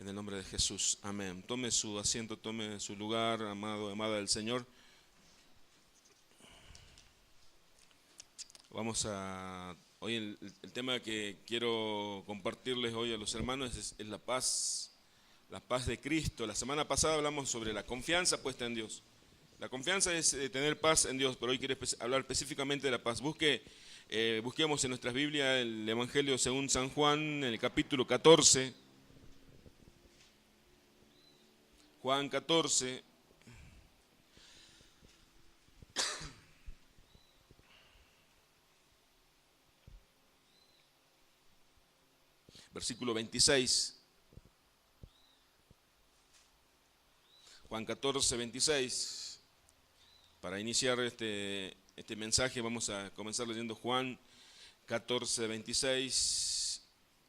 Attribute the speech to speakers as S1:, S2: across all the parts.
S1: En el nombre de Jesús, amén. Tome su asiento, tome su lugar, amado, amada del Señor. Hoy el tema que quiero compartirles hoy a los hermanos es la paz de Cristo. La semana pasada hablamos sobre la confianza puesta en Dios. La confianza es tener paz en Dios, pero hoy quiero hablar específicamente de la paz. Busquemos en nuestras Biblias el Evangelio según San Juan, en el capítulo 14. Juan 14, versículo 26. Juan 14, 26. Para iniciar este mensaje vamos a comenzar leyendo Juan 14, 26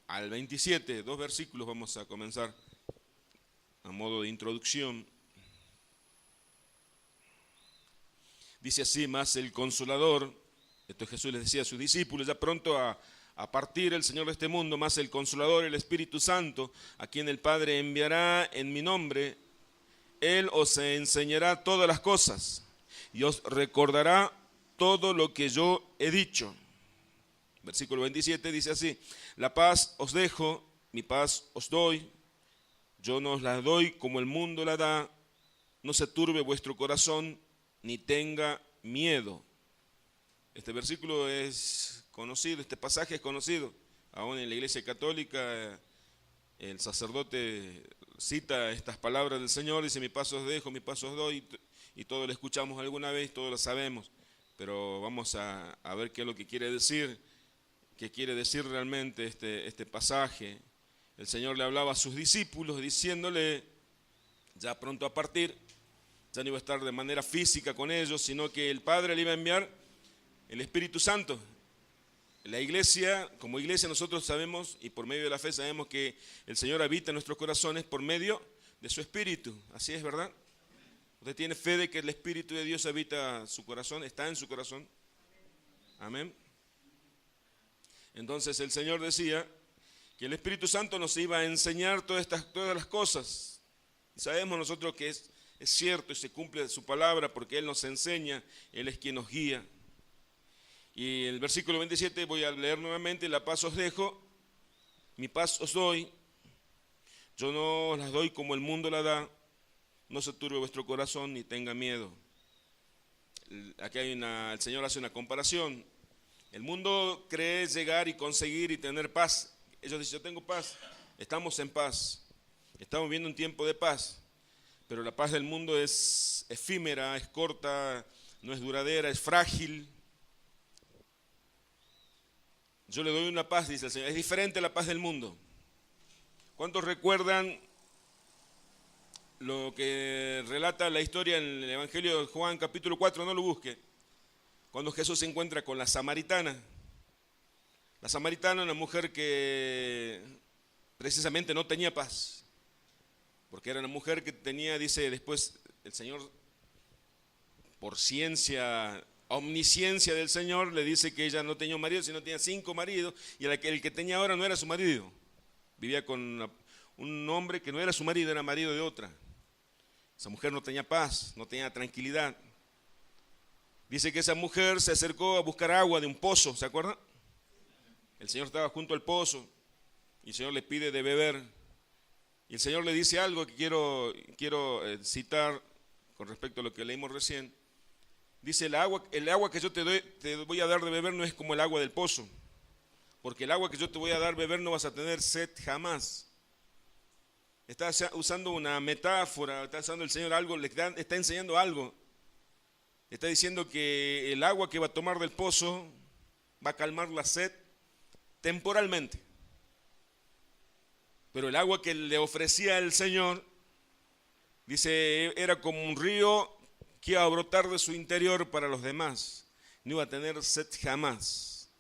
S1: al 27. 2 versículos vamos a comenzar a modo de introducción. Dice así: mas el Consolador, esto Jesús les decía a sus discípulos, ya pronto a partir el Señor de este mundo, más el Consolador, el Espíritu Santo, a quien el Padre enviará en mi nombre, Él os enseñará todas las cosas y os recordará todo lo que yo he dicho. Versículo 27 dice así: la paz os dejo, mi paz os doy. Yo no os la doy como el mundo la da. No se turbe vuestro corazón, ni tenga miedo. Este versículo es conocido, este pasaje es conocido. Aún en la Iglesia Católica el sacerdote cita estas palabras del Señor, dice: mi paz os dejo, mi paz os doy, y todos lo escuchamos alguna vez, todos lo sabemos, pero vamos a ver qué es lo que quiere decir, qué quiere decir realmente este pasaje. El Señor le hablaba a sus discípulos diciéndole, ya pronto a partir, ya no iba a estar de manera física con ellos, sino que el Padre le iba a enviar el Espíritu Santo. La iglesia, como iglesia nosotros sabemos, y por medio de la fe sabemos que el Señor habita en nuestros corazones por medio de su Espíritu. Así es, ¿verdad? ¿Usted tiene fe de que el Espíritu de Dios habita su corazón, está en su corazón? Amén. Entonces el Señor decía que el Espíritu Santo nos iba a enseñar todas las cosas. Y sabemos nosotros que es cierto y se cumple su palabra porque Él nos enseña, Él es quien nos guía. Y el versículo 27 voy a leer nuevamente: la paz os dejo, mi paz os doy. Yo no os las doy como el mundo la da. No se turbe vuestro corazón ni tenga miedo. Aquí el Señor hace una comparación. El mundo cree llegar y conseguir y tener paz. Ellos dicen: yo tengo paz. Estamos en paz. Estamos viviendo un tiempo de paz. Pero la paz del mundo es efímera, es corta, no es duradera, es frágil. Yo le doy una paz, dice el Señor. Es diferente a la paz del mundo. ¿Cuántos recuerdan lo que relata la historia en el Evangelio de Juan, capítulo 4? No lo busque. Cuando Jesús se encuentra con la samaritana. La samaritana, una mujer que precisamente no tenía paz. Porque era una mujer que tenía, dice después el Señor, por ciencia, omnisciencia del Señor, le dice que ella no tenía un marido, sino tenía 5 maridos, y el que tenía ahora no era su marido. Vivía con un hombre que no era su marido, era marido de otra. Esa mujer no tenía paz, no tenía tranquilidad. Dice que esa mujer se acercó a buscar agua de un pozo, ¿se acuerdan? El Señor estaba junto al pozo y el Señor le pide de beber. Y el Señor le dice algo que quiero citar con respecto a lo que leímos recién. Dice: el agua que yo te voy a dar de beber no es como el agua del pozo, porque el agua que yo te voy a dar de beber no vas a tener sed jamás. Está usando una metáfora, está usando el Señor algo, le está enseñando algo. Está diciendo que el agua que va a tomar del pozo va a calmar la sed temporalmente. Pero el agua que le ofrecía el Señor, dice, era como un río que iba a brotar de su interior para los demás. No iba a tener sed jamás.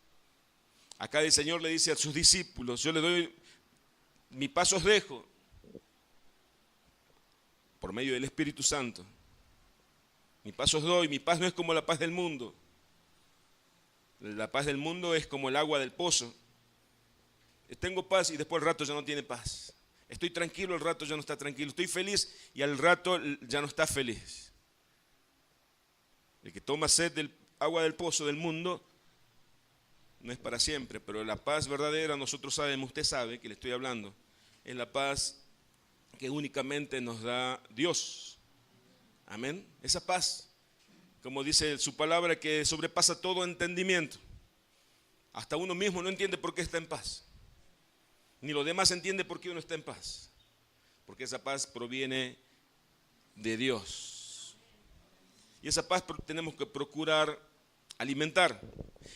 S1: Acá el Señor le dice a sus discípulos: yo le doy, mi paz os dejo, por medio del Espíritu Santo. Mi paz os doy, mi paz no es como la paz del mundo. La paz del mundo es como el agua del pozo. Tengo paz y después al rato ya no tiene paz. Estoy tranquilo, al rato ya no está tranquilo. Estoy feliz y al rato ya no está feliz. El que toma sed del agua del pozo del mundo no es para siempre, pero la paz verdadera, nosotros sabemos, usted sabe que le estoy hablando, es la paz que únicamente nos da Dios. Amén. Esa paz, como dice su palabra, que sobrepasa todo entendimiento. Hasta uno mismo no entiende por qué está en paz. Ni los demás entienden por qué uno está en paz. Porque esa paz proviene de Dios. Y esa paz tenemos que procurar alimentar.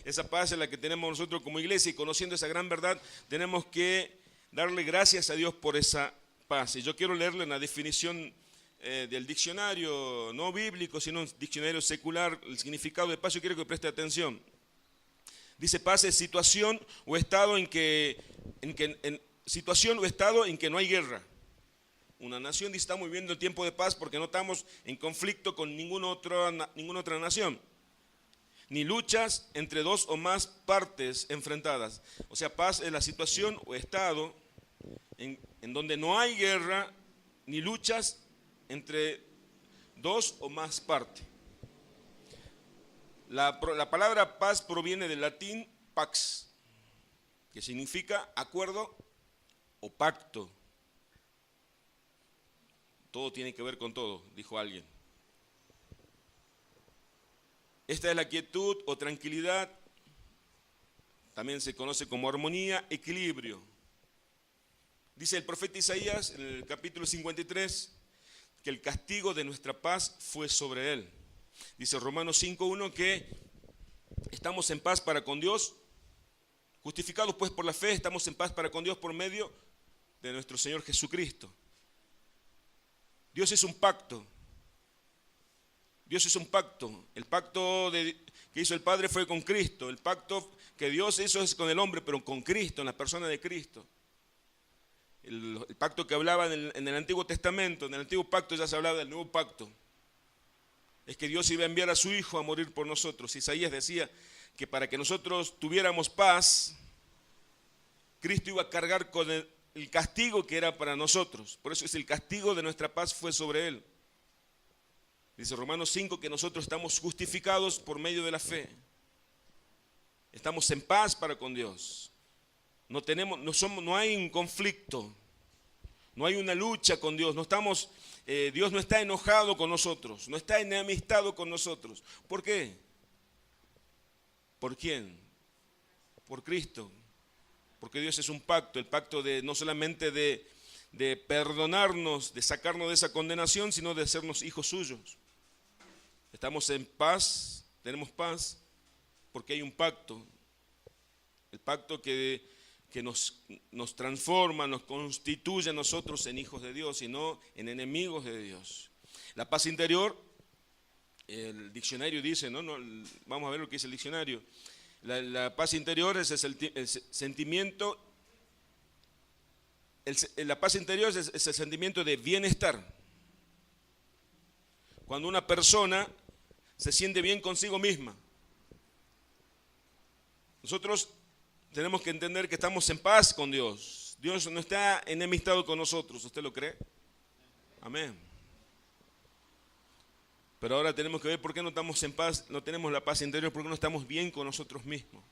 S1: Esa paz es la que tenemos nosotros como iglesia, y conociendo esa gran verdad, tenemos que darle gracias a Dios por esa paz. Y yo quiero leerle una definición del diccionario, no bíblico, sino un diccionario secular, el significado de paz. Yo quiero que preste atención. Dice: paz es situación o estado en que no hay guerra. Una nación dice: estamos viviendo el tiempo de paz porque no estamos en conflicto con ninguna otra nación. Ni luchas entre dos o más partes enfrentadas. O sea, paz es la situación o estado en donde no hay guerra ni luchas entre dos o más partes. La palabra paz proviene del latín pax, que significa acuerdo o pacto. Todo tiene que ver con todo, dijo alguien. Esta es la quietud o tranquilidad, también se conoce como armonía, equilibrio. Dice el profeta Isaías en el capítulo 53 que el castigo de nuestra paz fue sobre él. Dice Romanos 5:1 que estamos en paz para con Dios, justificados pues por la fe, estamos en paz para con Dios por medio de nuestro Señor Jesucristo. Dios es un pacto. Dios es un pacto. El pacto que hizo el Padre fue con Cristo. El pacto que Dios hizo es con el hombre, pero con Cristo, en la persona de Cristo. El pacto que hablaba en el Antiguo Testamento, en el Antiguo Pacto ya se hablaba del Nuevo Pacto. Es que Dios iba a enviar a su Hijo a morir por nosotros. Isaías decía que para que nosotros tuviéramos paz, Cristo iba a cargar con el castigo que era para nosotros. Por eso es el castigo de nuestra paz fue sobre él. Dice Romanos 5 que nosotros estamos justificados por medio de la fe. Estamos en paz para con Dios. No hay un conflicto, no hay una lucha con Dios. Dios no está enojado con nosotros, no está enemistado con nosotros. ¿Por qué? ¿Por quién? Por Cristo. Porque Dios es un pacto, el pacto no solamente de perdonarnos, de sacarnos de esa condenación, sino de hacernos hijos suyos. Estamos en paz, tenemos paz, porque hay un pacto. El pacto que nos transforma, nos constituye a nosotros en hijos de Dios y no en enemigos de Dios. La paz interior, el diccionario dice, vamos a ver lo que dice el diccionario. La paz interior es el sentimiento, la paz interior es el sentimiento de bienestar. Cuando una persona se siente bien consigo misma. Nosotros tenemos que entender que estamos en paz con Dios. Dios no está enemistado con nosotros. ¿Usted lo cree? Amén. Pero ahora tenemos que ver por qué no estamos en paz, no tenemos la paz interior, por qué no estamos bien con nosotros mismos.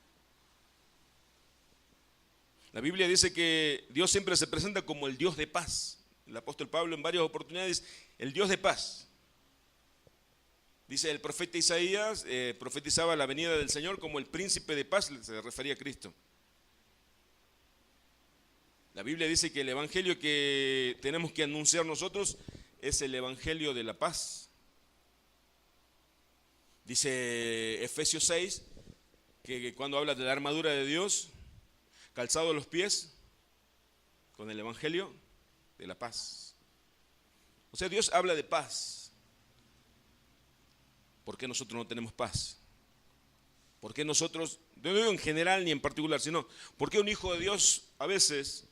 S1: La Biblia dice que Dios siempre se presenta como el Dios de paz. El apóstol Pablo en varias oportunidades, el Dios de paz. Dice el profeta Isaías, profetizaba la venida del Señor como el príncipe de paz, se refería a Cristo. La Biblia dice que el evangelio que tenemos que anunciar nosotros es el evangelio de la paz. Dice Efesios 6, que cuando habla de la armadura de Dios, calzado los pies con el evangelio de la paz. O sea, Dios habla de paz. ¿Por qué nosotros no tenemos paz? ¿Por qué nosotros, no digo en general ni en particular, sino por qué un hijo de Dios a veces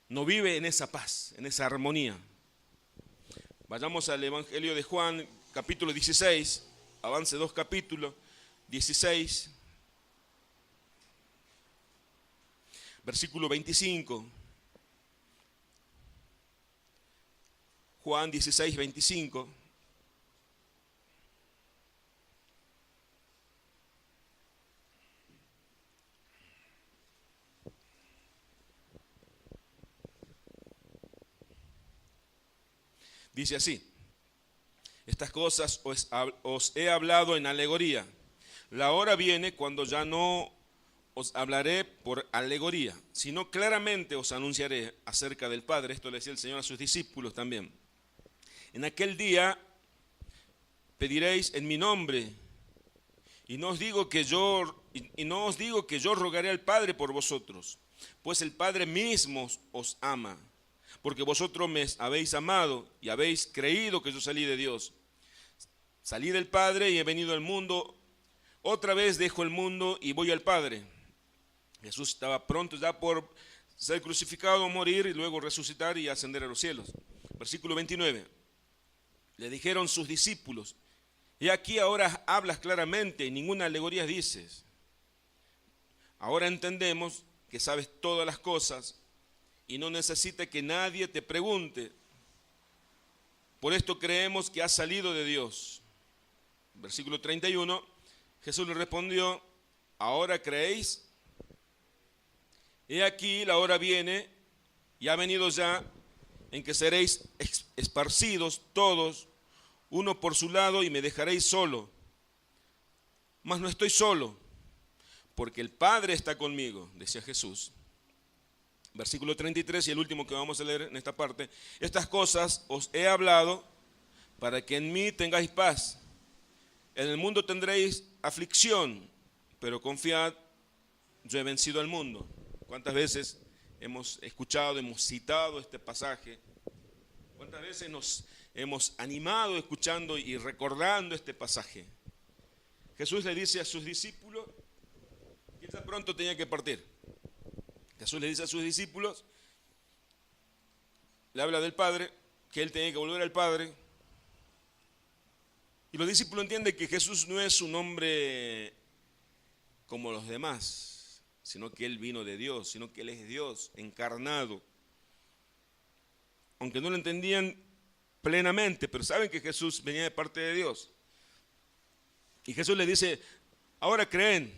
S1: no vive en esa paz, en esa armonía? Vayamos al Evangelio de Juan, capítulo 16, avance 2 capítulos, 16, versículo 25. Juan 16, 25. Dice así: estas cosas os he hablado en alegoría. La hora viene cuando ya no os hablaré por alegoría, sino claramente os anunciaré acerca del Padre. Esto le decía el Señor a sus discípulos también. En aquel día pediréis en mi nombre, y no os digo que yo rogaré al Padre por vosotros, pues el Padre mismo os ama, porque vosotros me habéis amado y habéis creído que yo salí de Dios. Salí del Padre y he venido al mundo. Otra vez dejo el mundo y voy al Padre. Jesús estaba pronto ya por ser crucificado, morir y luego resucitar y ascender a los cielos. Versículo 29. Le dijeron sus discípulos: y aquí ahora hablas claramente y ninguna alegoría dices. Ahora entendemos que sabes todas las cosas y no necesitas que nadie te pregunte. Por esto creemos que has salido de Dios. Versículo 31, Jesús le respondió: ¿ahora creéis? He aquí la hora viene, y ha venido ya, en que seréis esparcidos todos, uno por su lado, y me dejaréis solo. Mas no estoy solo, porque el Padre está conmigo, decía Jesús. Versículo 33, y el último que vamos a leer en esta parte: estas cosas os he hablado para que en mí tengáis paz. En el mundo tendréis aflicción, pero confiad, yo he vencido al mundo. ¿Cuántas veces hemos escuchado, hemos citado este pasaje? ¿Cuántas veces nos hemos animado escuchando y recordando este pasaje? Jesús le dice a sus discípulos que ya pronto tenía que partir. Jesús le dice a sus discípulos, le habla del Padre, que él tenía que volver al Padre. Y los discípulos entienden que Jesús no es un hombre como los demás, sino que él vino de Dios, sino que él es Dios encarnado. Aunque no lo entendían plenamente, pero saben que Jesús venía de parte de Dios. Y Jesús les dice: ahora creen.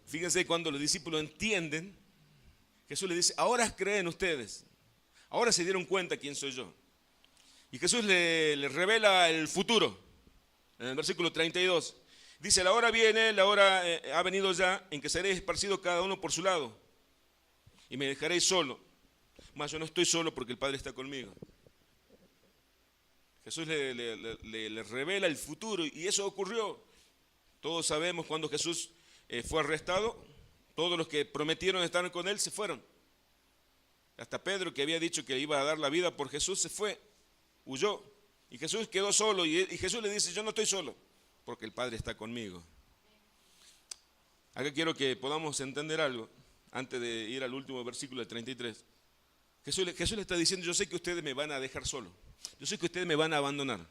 S1: Fíjense, cuando los discípulos entienden, Jesús les dice: ahora creen ustedes, ahora se dieron cuenta quién soy yo. Y Jesús les revela el futuro, en el versículo 32. Dice: la hora viene, la hora ha venido ya, en que seréis esparcidos cada uno por su lado, y me dejaréis solo. Mas yo no estoy solo, porque el Padre está conmigo. Jesús le revela el futuro, y eso ocurrió. Todos sabemos cuando Jesús fue arrestado, todos los que prometieron estar con él se fueron. Hasta Pedro, que había dicho que iba a dar la vida por Jesús, se fue, huyó. Y Jesús quedó solo, y Jesús le dice: yo no estoy solo, porque el Padre está conmigo. Acá quiero que podamos entender algo, antes de ir al último versículo del 33. Jesús le está diciendo: yo sé que ustedes me van a dejar solo, yo sé que ustedes me van a abandonar,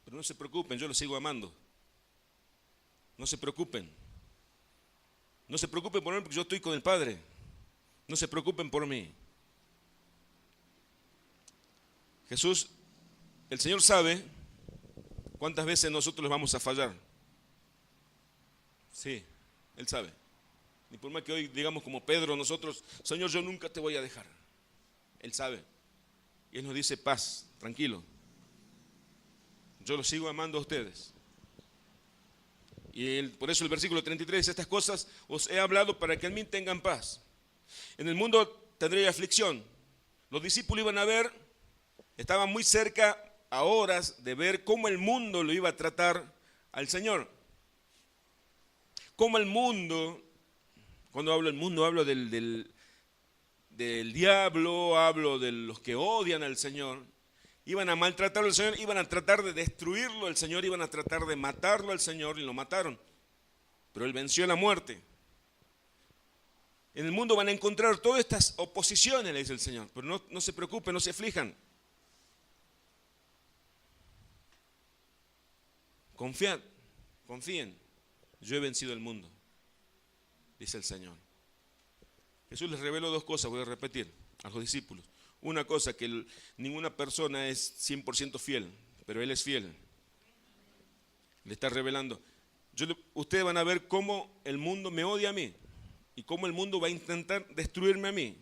S1: pero no se preocupen, yo los sigo amando. No se preocupen. No se preocupen por mí, porque yo estoy con el Padre. No se preocupen por mí. Jesús, el Señor sabe cuántas veces nosotros les vamos a fallar. Sí, Él sabe. Ni por más que hoy digamos como Pedro nosotros: Señor, yo nunca te voy a dejar. Él sabe. Y Él nos dice: paz, tranquilo. Yo los sigo amando a ustedes. Y por eso el versículo 33 dice: estas cosas os he hablado para que en mí tengan paz. En el mundo tendréis aflicción. Los discípulos iban a ver, estaban muy cerca a horas de ver cómo el mundo lo iba a tratar al Señor. Cómo el mundo, cuando hablo del mundo, hablo del diablo, hablo de los que odian al Señor. Iban a maltratarlo al Señor, iban a tratar de destruirlo al Señor, iban a tratar de matarlo al Señor, y lo mataron. Pero Él venció la muerte. En el mundo van a encontrar todas estas oposiciones, le dice el Señor, pero no se preocupen, no se aflijan. Confiad, confíen, yo he vencido el mundo, dice el Señor. Jesús les reveló dos cosas, voy a repetir. a los discípulos. Una cosa, que ninguna persona es 100% fiel, pero Él es fiel. Le está revelando. Ustedes van a ver cómo el mundo me odia a mí y cómo el mundo va a intentar destruirme a mí.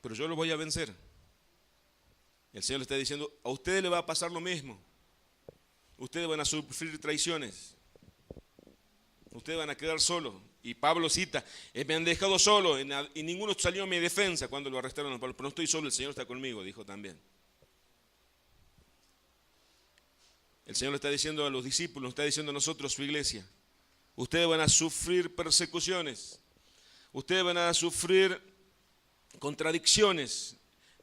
S1: Pero yo lo voy a vencer. El Señor le está diciendo, a ustedes les va a pasar lo mismo. Ustedes van a sufrir traiciones. Ustedes van a quedar solos. Y Pablo cita, me han dejado solo y ninguno salió a mi defensa cuando lo arrestaron a Pablo. Pero no estoy solo, el Señor está conmigo, dijo también. El Señor le está diciendo a los discípulos, está diciendo a nosotros, su iglesia, ustedes van a sufrir persecuciones, ustedes van a sufrir contradicciones,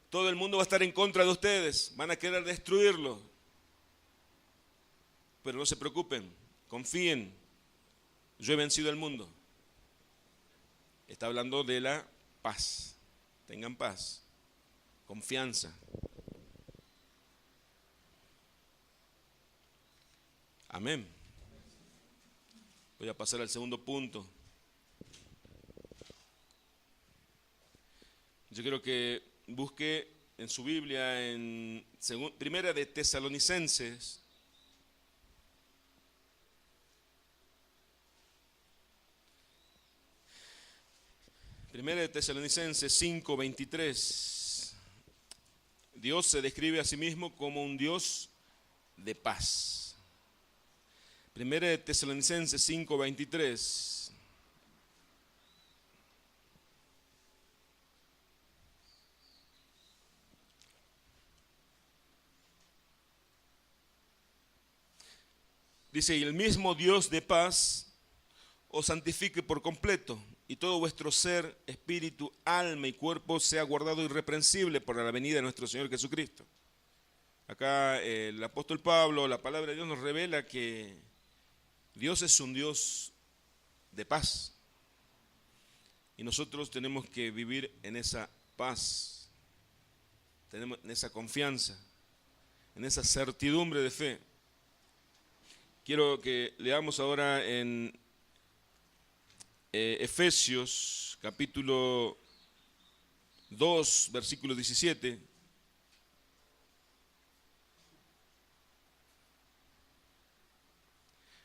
S1: todo el mundo va a estar en contra de ustedes, van a querer destruirlo. Pero no se preocupen, confíen, yo he vencido al mundo. Está hablando de la paz, tengan paz, confianza. Amén. Voy a pasar al segundo punto. Yo quiero que busque en su Biblia, en Primera de Tesalonicenses. Primera de Tesalonicenses 5:23. Dios se describe a sí mismo como un Dios de paz. Primera de Tesalonicenses 5:23. Dice, y el mismo Dios de paz os santifique por completo, y todo vuestro ser, espíritu, alma y cuerpo sea guardado irreprensible por la venida de nuestro Señor Jesucristo. Acá el apóstol Pablo, la palabra de Dios nos revela que Dios es un Dios de paz. Y nosotros tenemos que vivir en esa paz, tenemos en esa confianza, en esa certidumbre de fe. Quiero que leamos ahora en Efesios capítulo 2, versículo 17.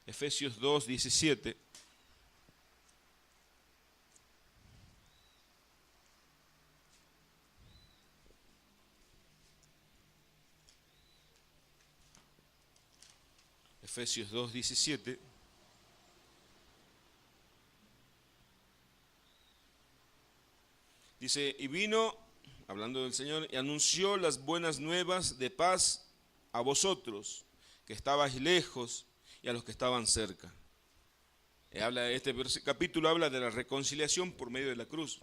S1: Efesios 2, 17. Efesios 2, 17. Dice, y vino, hablando del Señor, y anunció las buenas nuevas de paz a vosotros, que estabais lejos, y a los que estaban cerca. Este capítulo habla de la reconciliación por medio de la cruz.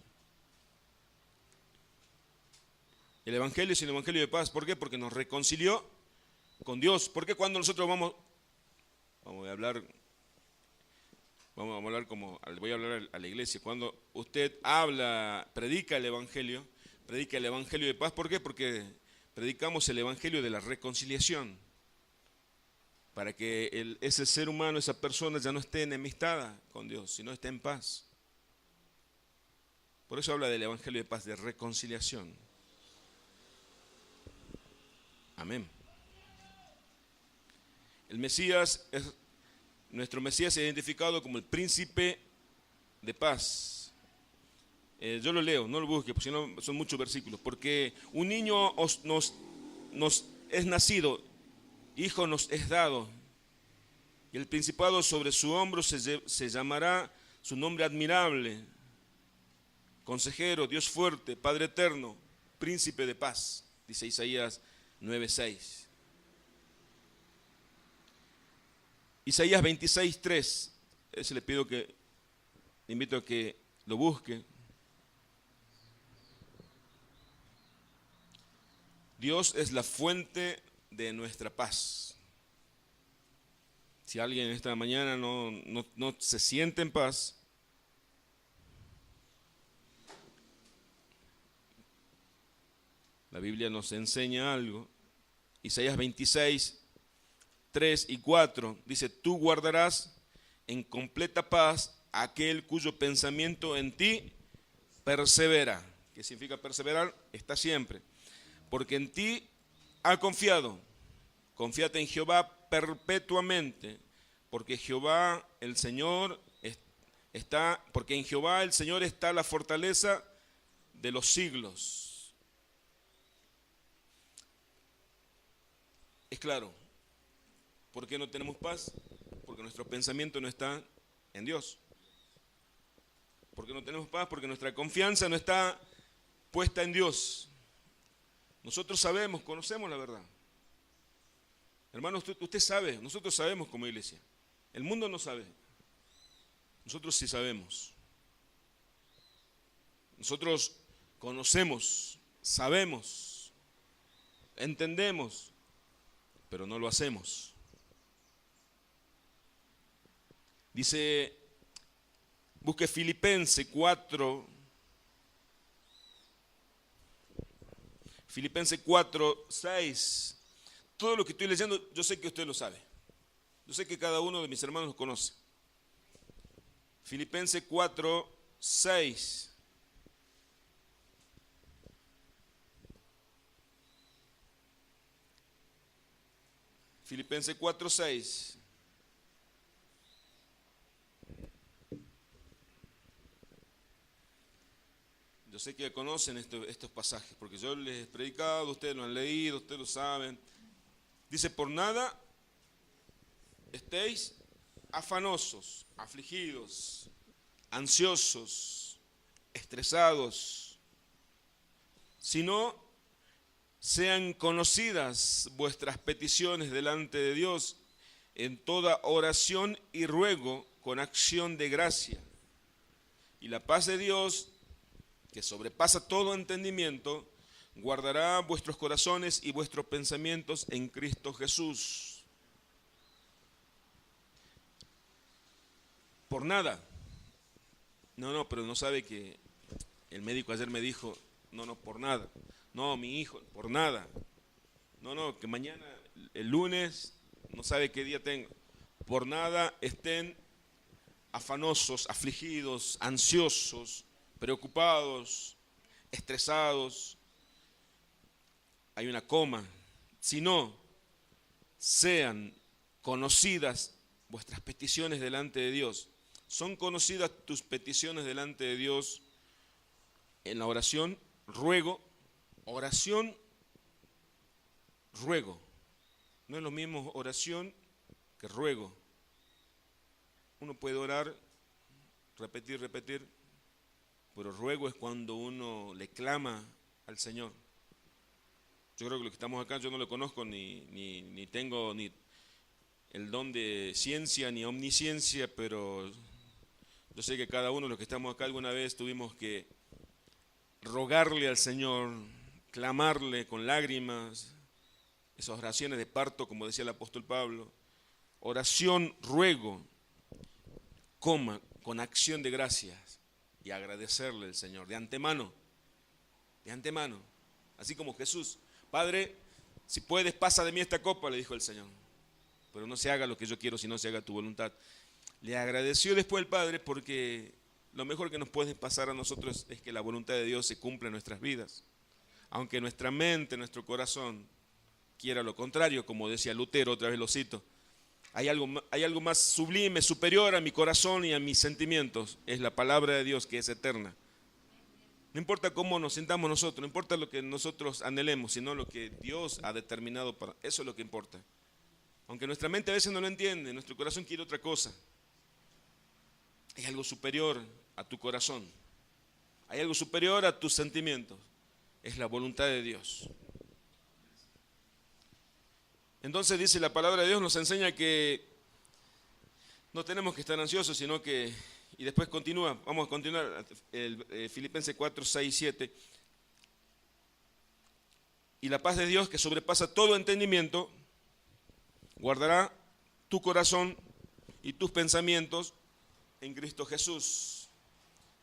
S1: El Evangelio es el Evangelio de paz. ¿Por qué? Porque nos reconcilió con Dios. ¿Por qué cuando nosotros vamos a hablar como, voy a hablar a la iglesia, cuando usted predica el Evangelio de paz? ¿Por qué? Porque predicamos el Evangelio de la reconciliación, para que ese ser humano, esa persona ya no esté enemistada con Dios, sino esté en paz. Por eso habla del Evangelio de paz, de reconciliación. Amén. Nuestro Mesías es identificado como el príncipe de paz. Yo lo leo, no lo busque, porque si no son muchos versículos. Porque un niño nos es nacido, hijo nos es dado, y el principado sobre su hombro se llamará su nombre admirable, consejero, Dios fuerte, Padre eterno, príncipe de paz, dice Isaías 9:6. Isaías 26:3, ese le invito a que lo busque. Dios es la fuente de nuestra paz. Si alguien esta mañana no se siente en paz, la Biblia nos enseña algo. Isaías 26:3 y 4 dice, tú guardarás en completa paz a aquel cuyo pensamiento en ti persevera. que significa perseverar, está siempre. Porque en ti ha confiado. Confíate en Jehová perpetuamente, porque Jehová el Señor está, porque en Jehová el Señor está la fortaleza de los siglos. Es claro. ¿Por qué no tenemos paz? Porque nuestro pensamiento no está en Dios. ¿Por qué no tenemos paz? Porque nuestra confianza no está puesta en Dios. Nosotros sabemos, conocemos la verdad. Hermanos, usted sabe, nosotros sabemos como iglesia. El mundo no sabe. Nosotros sí sabemos. Nosotros conocemos, sabemos, entendemos, pero no lo hacemos. Dice, busque Filipenses 4, Filipenses 4, 6. Todo lo que estoy leyendo, yo sé que usted lo sabe. Yo sé que cada uno de mis hermanos lo conoce. Filipenses 4, 6. Filipenses 4, 6. Yo sé que conocen estos pasajes, porque yo les he predicado, ustedes lo han leído, ustedes lo saben. Dice, por nada estéis afanosos, afligidos, ansiosos, estresados, sino sean conocidas vuestras peticiones delante de Dios en toda oración y ruego con acción de gracia. Y la paz de Dios, que sobrepasa todo entendimiento, guardará vuestros corazones y vuestros pensamientos en Cristo Jesús. Por nada. No, pero no sabe que el médico ayer me dijo, no, por nada. No, mi hijo, por nada. No, que mañana, el lunes, no sabe qué día tengo. Por nada estén afanosos, afligidos, ansiosos, preocupados, estresados. Hay una coma. Sino sean conocidas vuestras peticiones delante de Dios. Son conocidas tus peticiones delante de Dios en la oración, ruego, oración, ruego. No es lo mismo oración que ruego. Uno puede orar, repetir, pero ruego es cuando uno le clama al Señor. Yo creo que los que estamos acá, yo no lo conozco ni tengo ni el don de ciencia ni omnisciencia, pero yo sé que cada uno de los que estamos acá alguna vez tuvimos que rogarle al Señor, clamarle con lágrimas, esas oraciones de parto, como decía el apóstol Pablo, oración, ruego, coma, con acción de gracias y agradecerle al Señor, de antemano, así como Jesús. Padre, si puedes, pasa de mí esta copa, le dijo el Señor, pero no se haga lo que yo quiero, sino se haga tu voluntad. Le agradeció después el Padre porque lo mejor que nos puede pasar a nosotros es que la voluntad de Dios se cumpla en nuestras vidas. Aunque nuestra mente, nuestro corazón quiera lo contrario, como decía Lutero, otra vez lo cito, hay algo más sublime, superior a mi corazón y a mis sentimientos, es la palabra de Dios que es eterna. No importa cómo nos sintamos nosotros, no importa lo que nosotros anhelemos, sino lo que Dios ha determinado para eso es lo que importa. Aunque nuestra mente a veces no lo entiende, nuestro corazón quiere otra cosa. Hay algo superior a tu corazón, hay algo superior a tus sentimientos, es la voluntad de Dios. Entonces dice la palabra de Dios, nos enseña que no tenemos que estar ansiosos, sino que, y después continúa, vamos a continuar, Filipenses 4, 6, 7. Y la paz de Dios, que sobrepasa todo entendimiento, guardará tu corazón y tus pensamientos en Cristo Jesús.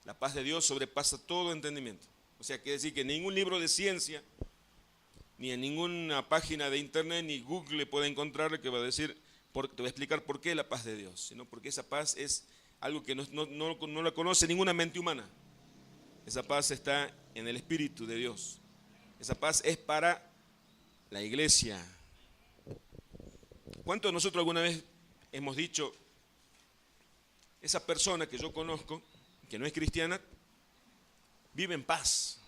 S1: La paz de Dios sobrepasa todo entendimiento. O sea, quiere decir que ningún libro de ciencia, ni en ninguna página de internet, ni Google puede encontrar que va a decir, te voy a explicar por qué la paz de Dios, sino porque esa paz es algo que no la conoce ninguna mente humana. Esa paz está en el Espíritu de Dios. Esa paz es para la iglesia. ¿Cuántos de nosotros alguna vez hemos dicho, esa persona que yo conozco, que no es cristiana, vive en paz?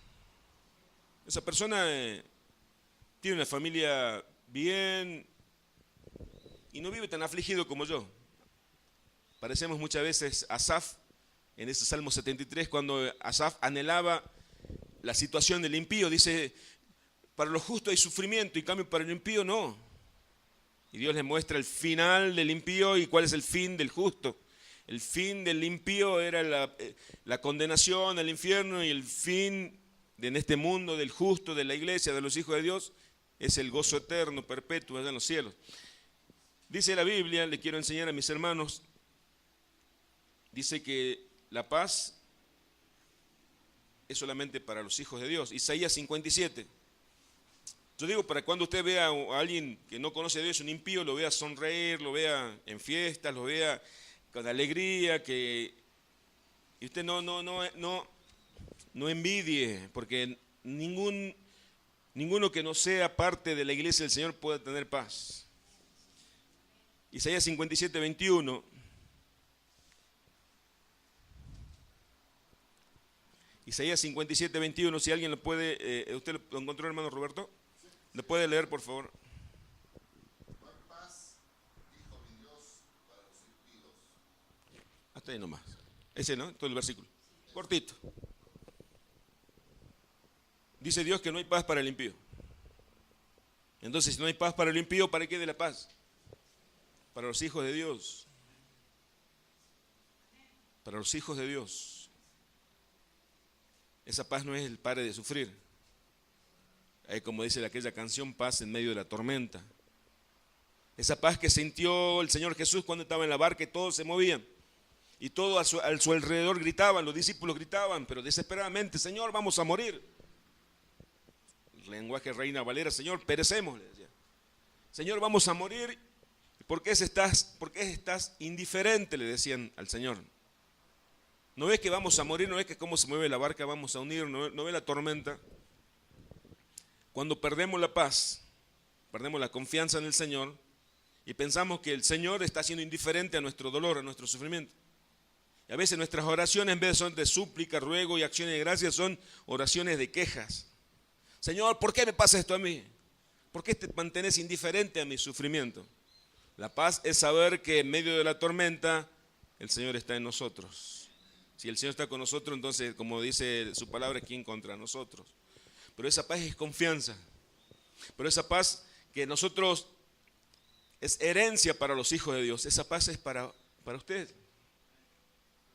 S1: Esa persona tiene una familia bien y no vive tan afligido como yo. Parecemos muchas veces Asaf en ese Salmo 73, cuando Asaf anhelaba la situación del impío. Dice, para los justos hay sufrimiento, y en cambio para el impío no. Y Dios le muestra el final del impío y cuál es el fin del justo. El fin del impío era la condenación al infierno, y el fin en este mundo del justo, de la iglesia, de los hijos de Dios, es el gozo eterno, perpetuo, allá en los cielos. Dice la Biblia, le quiero enseñar a mis hermanos, dice que la paz es solamente para los hijos de Dios. Isaías 57. Yo digo, para cuando usted vea a alguien que no conoce a Dios, un impío, lo vea sonreír, lo vea en fiestas, lo vea con alegría, y usted no envidie, porque ninguno que no sea parte de la iglesia del Señor puede tener paz. Isaías 57, 21. Isaías 57, 21, si alguien lo puede, ¿usted lo encontró, hermano Roberto? ¿Lo puede leer, por favor?
S2: No hay paz, dijo mi Dios, para los impíos.
S1: Hasta ahí nomás. Ese, ¿no? Todo el versículo. Cortito. Dice Dios que no hay paz para el impío. Entonces, si no hay paz para el impío, ¿para qué de la paz? Para los hijos de Dios. Para los hijos de Dios. Esa paz no es el pare de sufrir. Como dice aquella canción, paz en medio de la tormenta. Esa paz que sintió el Señor Jesús cuando estaba en la barca y todos se movían. Y todos a su alrededor gritaban, los discípulos gritaban, pero desesperadamente, Señor, vamos a morir. El lenguaje Reina Valera, Señor, perecemos, le decía. Señor, vamos a morir. ¿Por qué estás indiferente?, le decían al Señor. ¿No ves que vamos a morir? ¿No ves que cómo se mueve la barca? Vamos a hunir. ¿No ves la tormenta? Cuando perdemos la paz, perdemos la confianza en el Señor y pensamos que el Señor está siendo indiferente a nuestro dolor, a nuestro sufrimiento. Y a veces nuestras oraciones, en vez de súplica, ruego y acciones de gracia, son oraciones de quejas. Señor, ¿por qué me pasa esto a mí? ¿Por qué te mantienes indiferente a mi sufrimiento? La paz es saber que en medio de la tormenta el Señor está en nosotros. Si el Señor está con nosotros, entonces, como dice su palabra, ¿quién contra nosotros? Pero esa paz es confianza. Pero esa paz que nosotros es herencia para los hijos de Dios. Esa paz es para usted,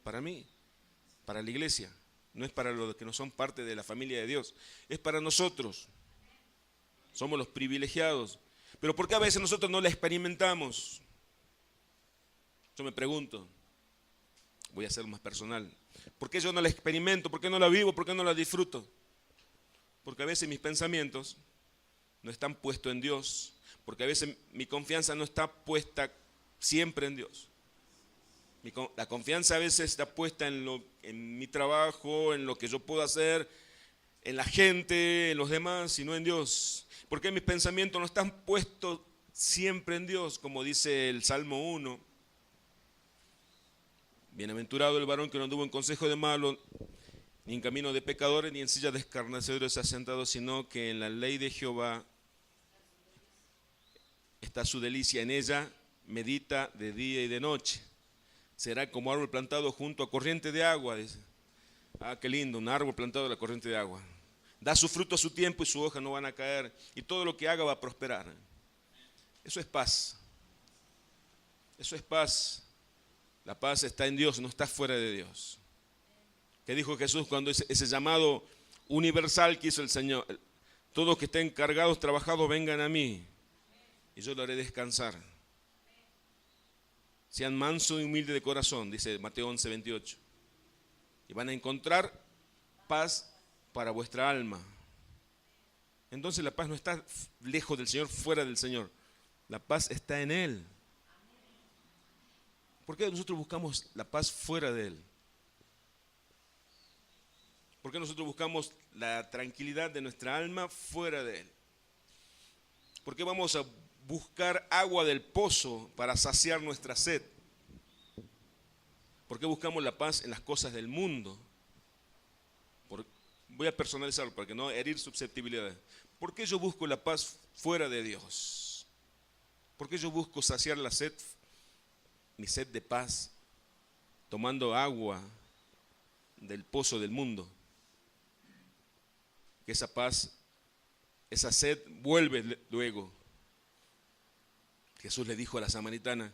S1: para mí, para la iglesia. No es para los que no son parte de la familia de Dios. Es para nosotros. Somos los privilegiados. Pero ¿por qué a veces nosotros no la experimentamos? Yo me pregunto. Voy a ser más personal. ¿Por qué yo no la experimento? ¿Por qué no la vivo? ¿Por qué no la disfruto? Porque a veces mis pensamientos no están puestos en Dios. Porque a veces mi confianza no está puesta siempre en Dios. La confianza a veces está puesta en mi trabajo, en lo que yo puedo hacer, en la gente, en los demás, y no en Dios. Porque mis pensamientos no están puestos siempre en Dios, como dice el Salmo 1. Bienaventurado el varón que no anduvo en consejo de malos, ni en camino de pecadores, ni en silla de escarnecedores se ha sentado, sino que en la ley de Jehová está su delicia, en ella medita de día y de noche. Será como árbol plantado junto a corriente de agua, dice. Ah, qué lindo, un árbol plantado a la corriente de agua. Da su fruto a su tiempo y su hoja no van a caer, y todo lo que haga va a prosperar. Eso es paz. Eso es paz. La paz está en Dios, no está fuera de Dios. ¿Qué dijo Jesús cuando ese llamado universal que hizo el Señor? Todos que estén cargados, trabajados, vengan a mí y yo lo haré descansar. Sean mansos y humildes de corazón, dice Mateo 11, 28. Y van a encontrar paz para vuestra alma. Entonces la paz no está lejos del Señor, fuera del Señor. La paz está en Él. ¿Por qué nosotros buscamos la paz fuera de Él? ¿Por qué nosotros buscamos la tranquilidad de nuestra alma fuera de Él? ¿Por qué vamos a buscar agua del pozo para saciar nuestra sed? ¿Por qué buscamos la paz en las cosas del mundo? Voy a personalizarlo para que no herir susceptibilidades. ¿Por qué yo busco la paz fuera de Dios? ¿Por qué yo busco saciar la sed, mi sed de paz, tomando agua del pozo del mundo? Que esa paz, esa sed vuelve luego. Jesús le dijo a la samaritana,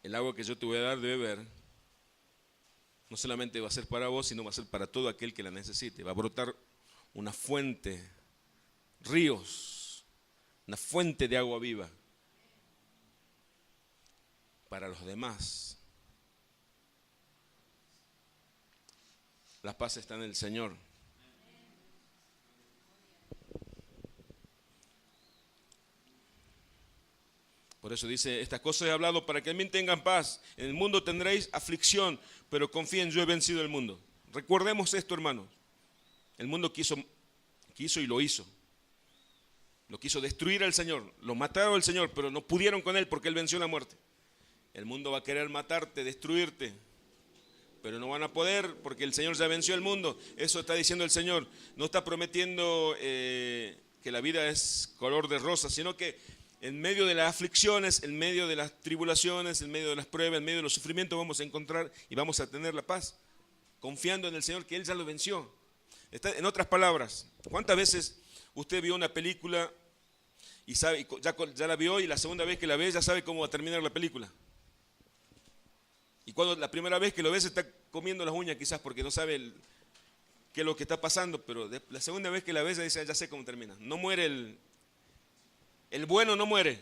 S1: el agua que yo te voy a dar de beber, no solamente va a ser para vos, sino va a ser para todo aquel que la necesite. Va a brotar una fuente, ríos, una fuente de agua viva para los demás. La paz está en el Señor. Por eso dice, estas cosas he hablado para que en mí tengan paz. En el mundo tendréis aflicción, pero confíen, yo he vencido el mundo. Recordemos esto, hermanos. El mundo quiso y lo hizo. Lo quiso destruir al Señor. Lo mataron al Señor, pero no pudieron con Él porque Él venció la muerte. El mundo va a querer matarte, destruirte, pero no van a poder porque el Señor ya venció el mundo. Eso está diciendo el Señor. No está prometiendo que la vida es color de rosa, sino que en medio de las aflicciones, en medio de las tribulaciones, en medio de las pruebas, en medio de los sufrimientos vamos a encontrar y vamos a tener la paz, confiando en el Señor que Él ya lo venció. En otras palabras, ¿cuántas veces usted vio una película y sabe, ya la vio y la segunda vez que la ve ya sabe cómo va a terminar la película? Y cuando la primera vez que lo ve se está comiendo las uñas quizás porque no sabe qué es lo que está pasando, pero la segunda vez que la ve ya dice, ya sé cómo termina. No muere el bueno, no muere.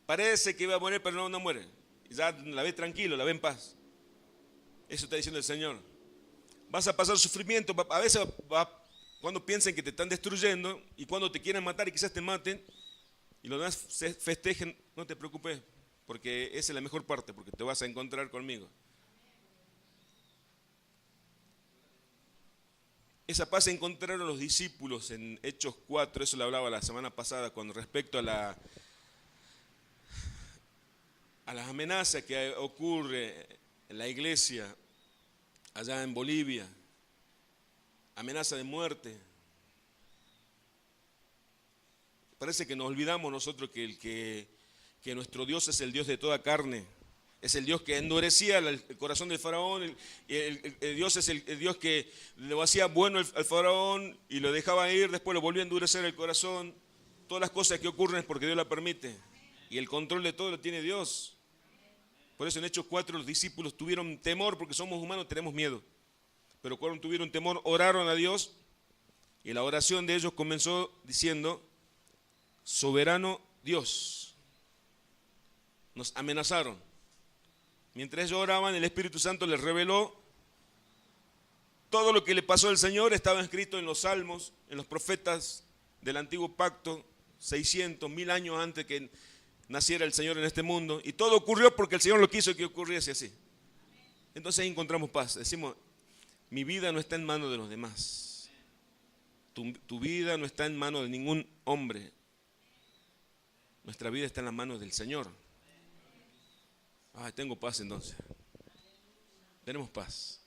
S1: Parece que iba a morir, pero no muere. Ya la ve tranquilo, la ve en paz. Eso está diciendo el Señor. Vas a pasar sufrimiento, a veces cuando piensen que te están destruyendo y cuando te quieren matar y quizás te maten y los demás se festejen, no te preocupes, porque esa es la mejor parte, porque te vas a encontrar conmigo. Esa paz encontraron los discípulos en Hechos 4, eso lo hablaba la semana pasada, cuando respecto a las amenazas que ocurre en la iglesia, allá en Bolivia, amenaza de muerte. Parece que nos olvidamos nosotros que nuestro Dios es el Dios de toda carne. Es el Dios que endurecía el corazón del faraón, el Dios es el Dios que lo hacía bueno al faraón y lo dejaba ir, después lo volvía a endurecer el corazón. Todas las cosas que ocurren es porque Dios la permite y el control de todo lo tiene Dios. Por eso en Hechos 4 los discípulos tuvieron temor, porque somos humanos, tenemos miedo. Pero cuando tuvieron temor, oraron a Dios y la oración de ellos comenzó diciendo, soberano Dios. Nos amenazaron. Mientras ellos oraban, el Espíritu Santo les reveló todo lo que le pasó al Señor. Estaba escrito en los salmos, en los profetas del antiguo pacto, 600, 1000 años antes que naciera el Señor en este mundo. Y todo ocurrió porque el Señor lo quiso que ocurriese así. Entonces ahí encontramos paz. Decimos, mi vida no está en manos de los demás. Tu vida no está en manos de ningún hombre. Nuestra vida está en las manos del Señor. Tengo paz entonces. Tenemos paz.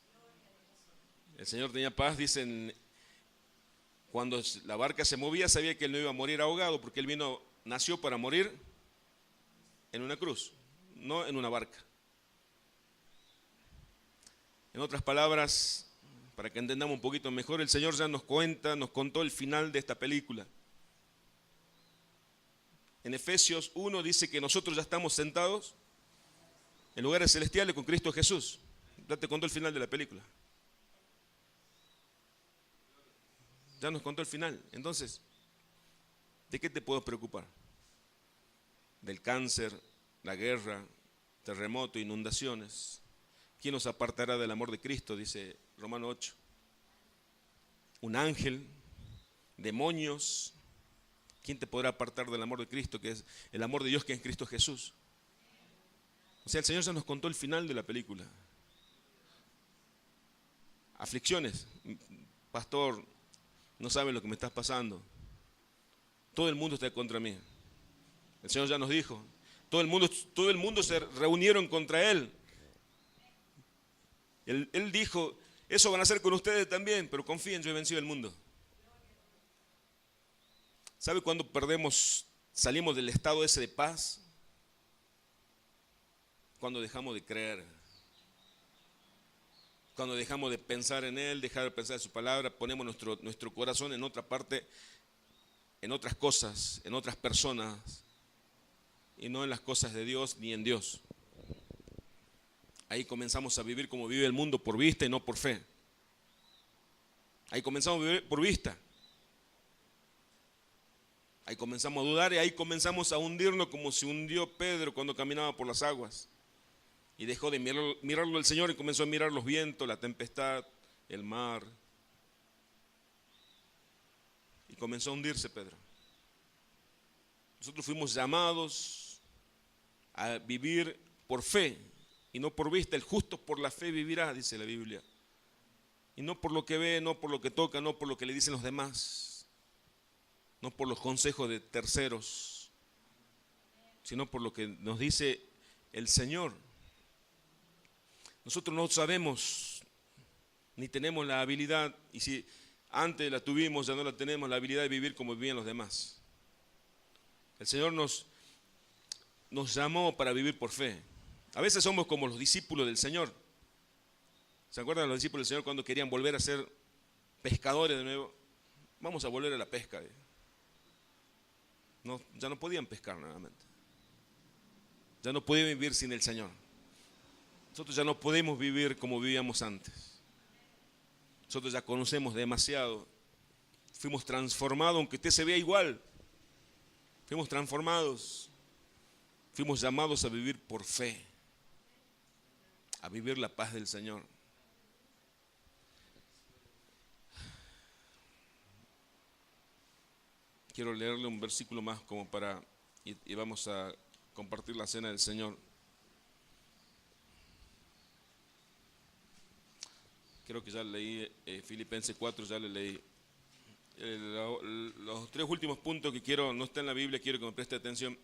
S1: El Señor tenía paz, dicen, cuando la barca se movía sabía que él no iba a morir ahogado porque él nació para morir en una cruz, no en una barca. En otras palabras, para que entendamos un poquito mejor, el Señor ya nos contó el final de esta película. En Efesios 1 dice que nosotros ya estamos sentados en lugares celestiales con Cristo Jesús. Ya te contó el final de la película. Ya nos contó el final. Entonces, ¿de qué te puedo preocupar? Del cáncer, la guerra, terremoto, inundaciones. ¿Quién nos apartará del amor de Cristo? Dice Romanos 8. Un ángel, demonios. ¿Quién te podrá apartar del amor de Cristo, que es el amor de Dios que es en Cristo Jesús? O sea, el Señor ya nos contó el final de la película. aflicciones. Pastor, no sabe lo que me está pasando. Todo el mundo está contra mí. El Señor ya nos dijo, todo el mundo se reunieron contra Él. Él dijo, eso van a hacer con ustedes también, pero confíen, yo he vencido el mundo. ¿Sabe cuándo salimos del estado ese de paz? Cuando dejamos de creer. Cuando dejamos de pensar en Él, dejar de pensar en su palabra, ponemos nuestro corazón en otra parte, en otras cosas, en otras personas, y no en las cosas de Dios ni en Dios. Ahí comenzamos a vivir como vive el mundo, por vista y no por fe. Ahí comenzamos a vivir por vista. Ahí comenzamos a dudar y ahí comenzamos a hundirnos como se hundió Pedro cuando caminaba por las aguas. Y dejó de mirarlo al Señor y comenzó a mirar los vientos, la tempestad, el mar. Y comenzó a hundirse Pedro. Nosotros fuimos llamados a vivir por fe y no por vista. El justo por la fe vivirá, dice la Biblia. Y no por lo que ve, no por lo que toca, no por lo que le dicen los demás, no por los consejos de terceros, sino por lo que nos dice el Señor. Nosotros no sabemos ni tenemos la habilidad, y si antes la tuvimos, ya no la tenemos, la habilidad de vivir como vivían los demás. El Señor nos llamó para vivir por fe. A veces somos como los discípulos del Señor. ¿Se acuerdan de los discípulos del Señor cuando querían volver a ser pescadores de nuevo? Vamos a volver a la pesca. No, ya no podían pescar nuevamente. Ya no podían vivir sin el Señor. Nosotros ya no podemos vivir como vivíamos antes. Nosotros ya conocemos demasiado. Fuimos transformados, aunque usted se vea igual. Fuimos transformados. Fuimos llamados a vivir por fe. A vivir la paz del Señor. Quiero leerle un versículo más como para, y vamos a compartir la cena del Señor. Creo que ya leí Filipenses 4, ya le leí. Los tres últimos puntos que quiero, no está en la Biblia, quiero que me preste atención.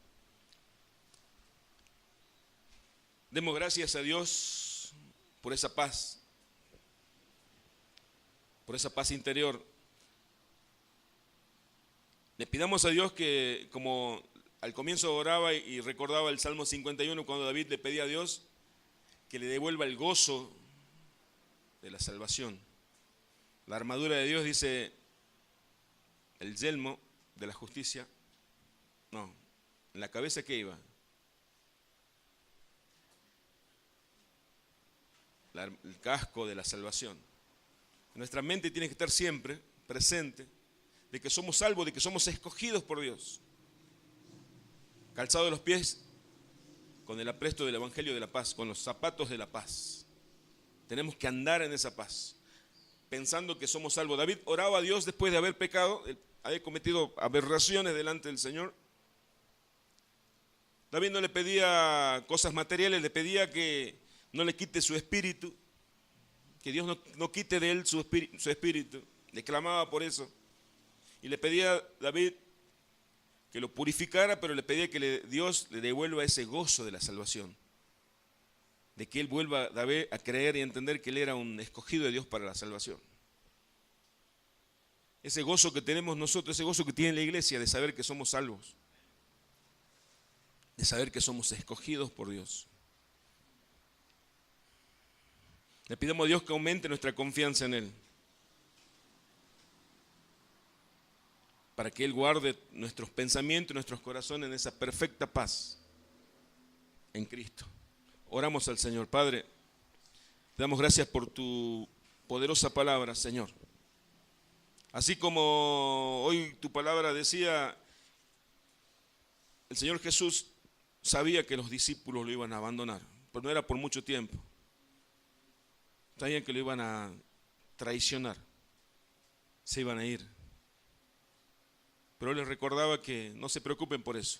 S1: Demos gracias a Dios por esa paz interior. Le pidamos a Dios que, como al comienzo oraba y recordaba el Salmo 51, cuando David le pedía a Dios que le devuelva el gozo de la salvación. La armadura de Dios dice, el yelmo de la justicia, no, en la cabeza ¿qué iba? El casco de la salvación. Nuestra mente tiene que estar siempre presente de que somos salvos, de que somos escogidos por Dios. Calzado de los pies con el apresto del Evangelio de la paz, con los zapatos de la paz. Tenemos que andar en esa paz, pensando que somos salvos. David oraba a Dios después de haber pecado, había cometido aberraciones delante del Señor. David no le pedía cosas materiales, le pedía que no le quite su espíritu, que Dios no quite de él su espíritu. Le clamaba por eso. Y le pedía a David que lo purificara, pero le pedía que Dios le devuelva ese gozo de la salvación. De que él vuelva David a creer y a entender que él era un escogido de Dios para la salvación. Ese gozo que tenemos nosotros, ese gozo que tiene la iglesia de saber que somos salvos. De saber que somos escogidos por Dios. Le pidamos a Dios que aumente nuestra confianza en Él. Para que Él guarde nuestros pensamientos y nuestros corazones en esa perfecta paz en Cristo. Oramos al Señor. Padre, te damos gracias por tu poderosa palabra, Señor. Así como hoy tu palabra decía, el Señor Jesús sabía que los discípulos lo iban a abandonar, pero no era por mucho tiempo. Sabían que lo iban a traicionar, se iban a ir. Pero él les recordaba que no se preocupen por eso.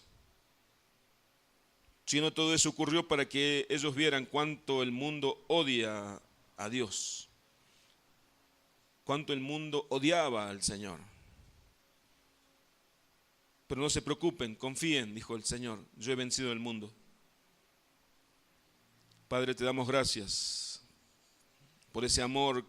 S1: Sino todo eso ocurrió para que ellos vieran cuánto el mundo odia a Dios. cuánto el mundo odiaba al Señor. Pero no se preocupen, confíen, dijo el Señor, yo he vencido el mundo. Padre, te damos gracias por ese amor